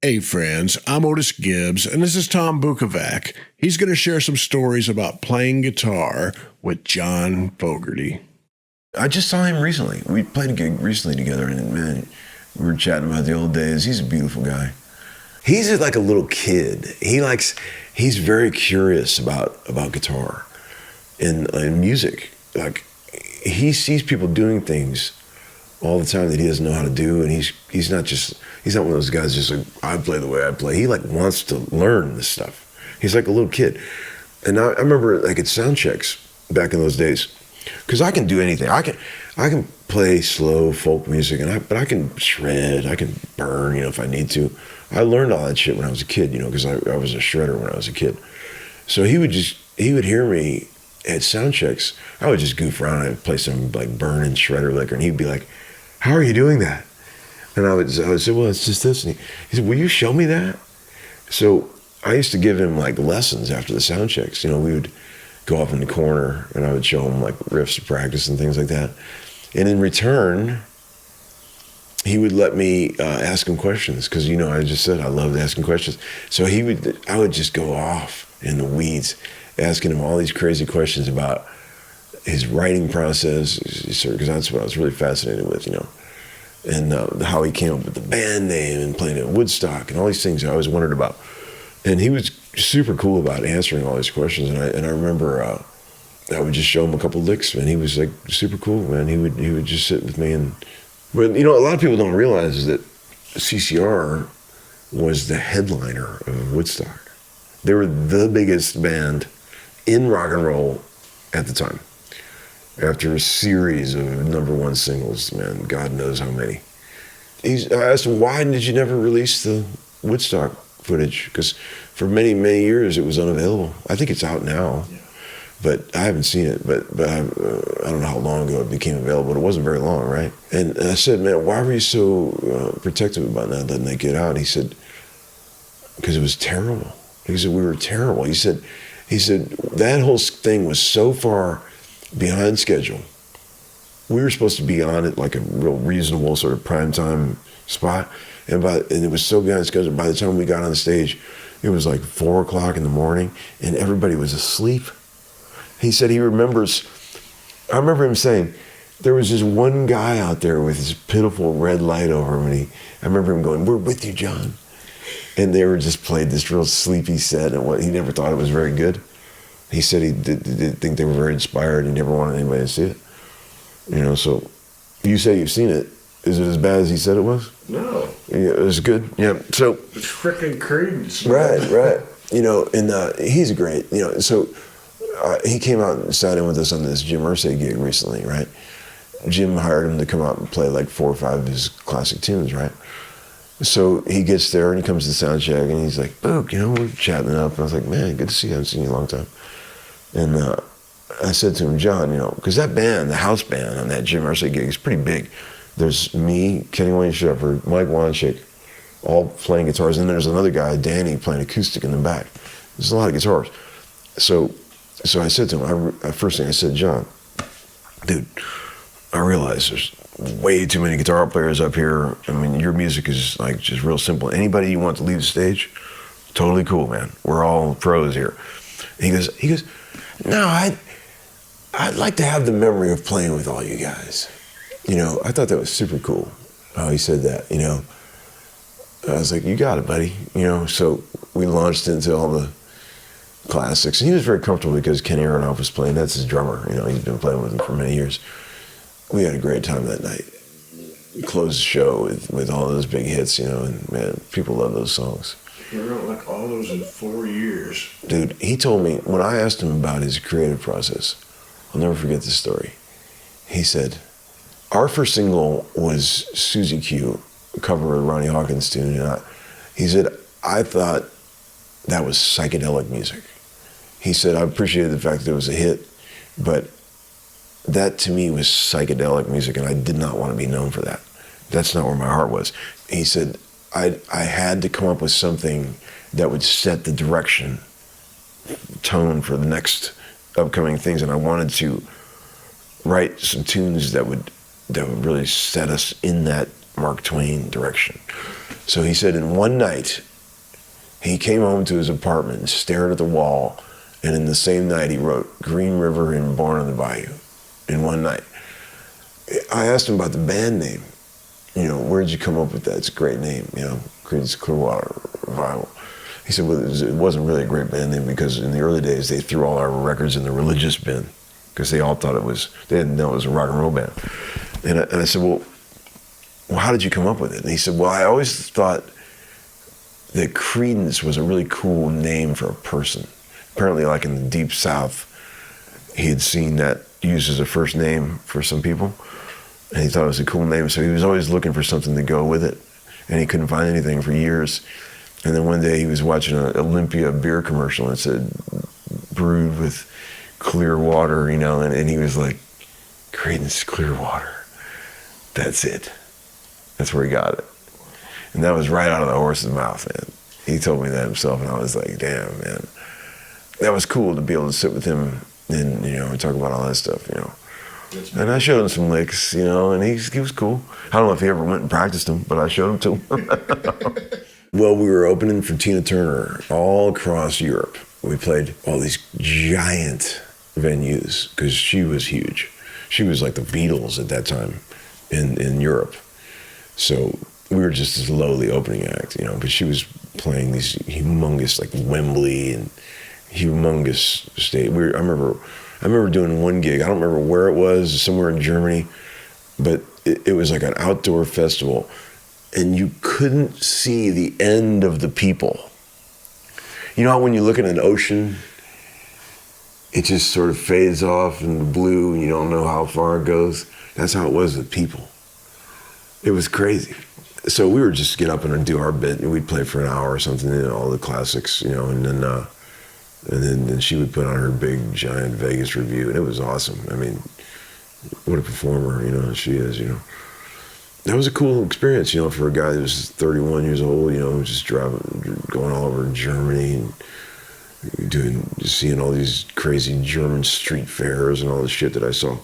Hey friends, I'm Otis Gibbs, and this is Tom Bukovac. He's going to share some stories about playing guitar with John Fogerty. I just saw him recently. We played a gig recently together, and man, we were chatting about the old days. He's a beautiful guy. He's like a little kid. He's very curious about guitar and music. Like, he sees people doing things all the time that he doesn't know how to do, and he's not one of those guys just like, I play the way I play. He like wants to learn this stuff. He's like a little kid. And I remember like at sound checks back in those days, because I can do anything. I can play slow folk music, but I can shred, I can burn, if I need to. I learned all that shit when I was a kid, because I was a shredder when I was a kid. So he would hear me at sound checks. I would just goof around. I'd play some like burn and shredder liquor, and he'd be like, "How are you doing that?" And I would say, "Well, it's just this." And he said, "Will you show me that?" So I used to give him like lessons after the sound checks. We would go off in the corner, and I would show him like riffs to practice and things like that. And in return, he would let me ask him questions, because I just said I loved asking questions. So I would just go off in the weeds, asking him all these crazy questions about his writing process, because that's what I was really fascinated with, and how he came up with the band name and playing at Woodstock and all these things I always wondered about. And he was super cool about answering all these questions. And I remember I would just show him a couple licks, and he was like super cool, man. He would just sit with me, but a lot of people don't realize is that CCR was the headliner of Woodstock. They were the biggest band in rock and roll at the time. After a series of #1 singles, man, God knows how many. I asked him, why did you never release the Woodstock footage? Because for many, many years it was unavailable. I think it's out now, but I haven't seen it. But I don't know how long ago it became available. It wasn't very long, right? And I said, man, why were you so protective about not letting that get out? He said, because it was terrible. He said, we were terrible. He said, that whole thing was so far behind schedule. We were supposed to be on it like a real reasonable sort of primetime spot, and it was so behind schedule. By the time we got on the stage, it was like 4 o'clock in the morning, and everybody was asleep. He said I remember him saying, there was just one guy out there with this pitiful red light over him, and I remember him going, "We're with you, John." And they were just played this real sleepy set, and he never thought it was very good. He said he did think they were very inspired. He never wanted anybody to see it. So you say you've seen it. Is it as bad as he said it was? No. Yeah, it was good. Yeah. So it's freaking Creedence. Right. And he's great. So he came out and sat in with us on this Jim Irsay gig recently, right? Jim hired him to come out and play like 4 or 5 of his classic tunes, right? So he gets there and he comes to the sound check and he's like, "Book, we're chatting it up." And I was like, "Man, good to see you. I haven't seen you in a long time." And I said to him, "John, because that band, the house band on that Jim Irsay gig is pretty big. There's me, Kenny Wayne Shepherd, Mike Wanchick, all playing guitars, and then there's another guy, Danny, playing acoustic in the back. There's a lot of guitars." So I said to him, first thing I said, "John, dude, I realize there's way too many guitar players up here. I mean, your music is like just real simple. Anybody you want to leave the stage, totally cool, man. We're all pros here." And he goes, "No, I'd like to have the memory of playing with all you guys." I thought that was super cool how he said that, I was like, "You got it, buddy." So we launched into all the classics. And he was very comfortable because Kenny Aronoff was playing. That's his drummer. He's been playing with him for many years. We had a great time that night. We closed the show with all those big hits, and man, people love those songs. He wrote like all those in 4 years. Dude, he told me, when I asked him about his creative process, I'll never forget this story. He said, our first single was Susie Q, a cover of Ronnie Hawkins' tune, and he said, I thought that was psychedelic music. He said, I appreciated the fact that it was a hit, but that to me was psychedelic music, and I did not want to be known for that. That's not where my heart was. He said, I had to come up with something that would set the direction, tone for the next upcoming things, and I wanted to write some tunes that would really set us in that Mark Twain direction. So he said in one night, he came home to his apartment and stared at the wall, and in the same night he wrote Green River and Born on the Bayou in one night. I asked him about the band name. You know, where'd you come up with that? It's a great name, you know, Creedence Clearwater Revival. He said, well, it wasn't really a great band name because in the early days they threw all our records in the religious bin because they all thought they didn't know it was a rock and roll band. And I said, well, how did you come up with it? And he said, well, I always thought that Creedence was a really cool name for a person. Apparently, like in the Deep South, he had seen that used as a first name for some people, and he thought it was a cool name, so he was always looking for something to go with it, and he couldn't find anything for years. And then one day he was watching an Olympia beer commercial, and it said, brewed with clear water, you know, and he was like, Creedence Clearwater. That's it. That's where he got it. And that was right out of the horse's mouth, man. He told me that himself, and I was like, damn, man. That was cool to be able to sit with him and, you know, and talk about all that stuff, you know. And I showed him some licks, you know, and he was cool. I don't know if he ever went and practiced them, but I showed them to him. Well, we were opening for Tina Turner all across Europe. We played all these giant venues because she was huge. She was like the Beatles at that time in Europe. So we were just this lowly opening act, you know, but she was playing these humongous, like Wembley and humongous stage. I remember doing one gig. I don't remember where it was, somewhere in Germany, but it was like an outdoor festival, and you couldn't see the end of the people. You know how when you look at an ocean, it just sort of fades off in the blue, and you don't know how far it goes? That's how it was with people. It was crazy. So we would just get up and do our bit, and we'd play for an hour or something, and all the classics, you know, and then she would put on her big, giant Vegas review, and it was awesome. I mean, what a performer, you know, she is, you know. That was a cool experience, you know, for a guy that was 31 years old, you know, just going all over Germany and seeing all these crazy German street fairs and all the shit that I saw.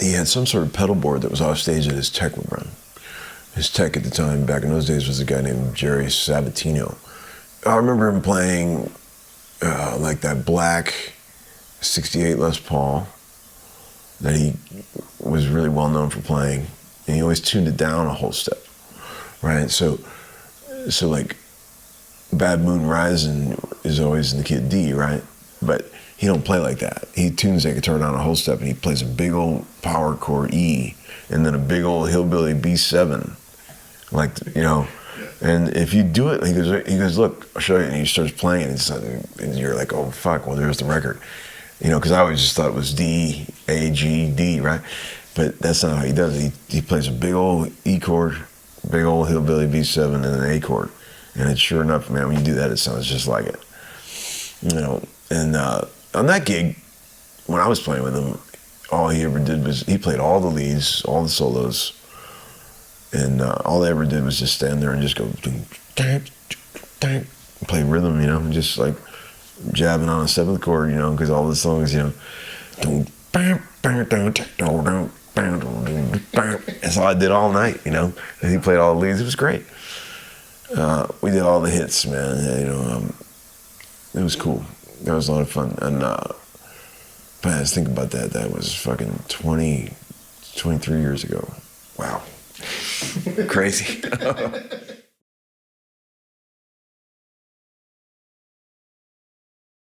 He had some sort of pedal board that was off stage that his tech would run. His tech at the time, back in those days, was a guy named Jerry Sabatino. I remember him playing like that black 68 Les Paul that he was really well known for playing, and he always tuned it down a whole step, right? So like Bad Moon Rising is always in the key of D, right? But he don't play like that. He tunes that guitar down a whole step, and he plays a big old power chord E, and then a big old hillbilly B7, like, you know. And if you do it, he goes, look, I'll show you. And he starts playing it, and you're like, oh, fuck, well, there's the record. You know, because I always just thought it was D, A, G, D, right? But that's not how he does it. He plays a big old E chord, big old hillbilly B7, and an A chord. And it's sure enough, man, when you do that, it sounds just like it. You know, and on that gig, when I was playing with him, all he ever did was, he played all the leads, all the solos, and all they ever did was just stand there and just go, play rhythm, you know, and just like jabbing on a seventh chord, you know, because all the songs, you know, that's all I did all night, you know, and he played all the leads. It was great. We did all the hits, man, you know, it was cool. That was a lot of fun. And, man, I was thinking about that. That was fucking 23 years ago. Wow. Crazy.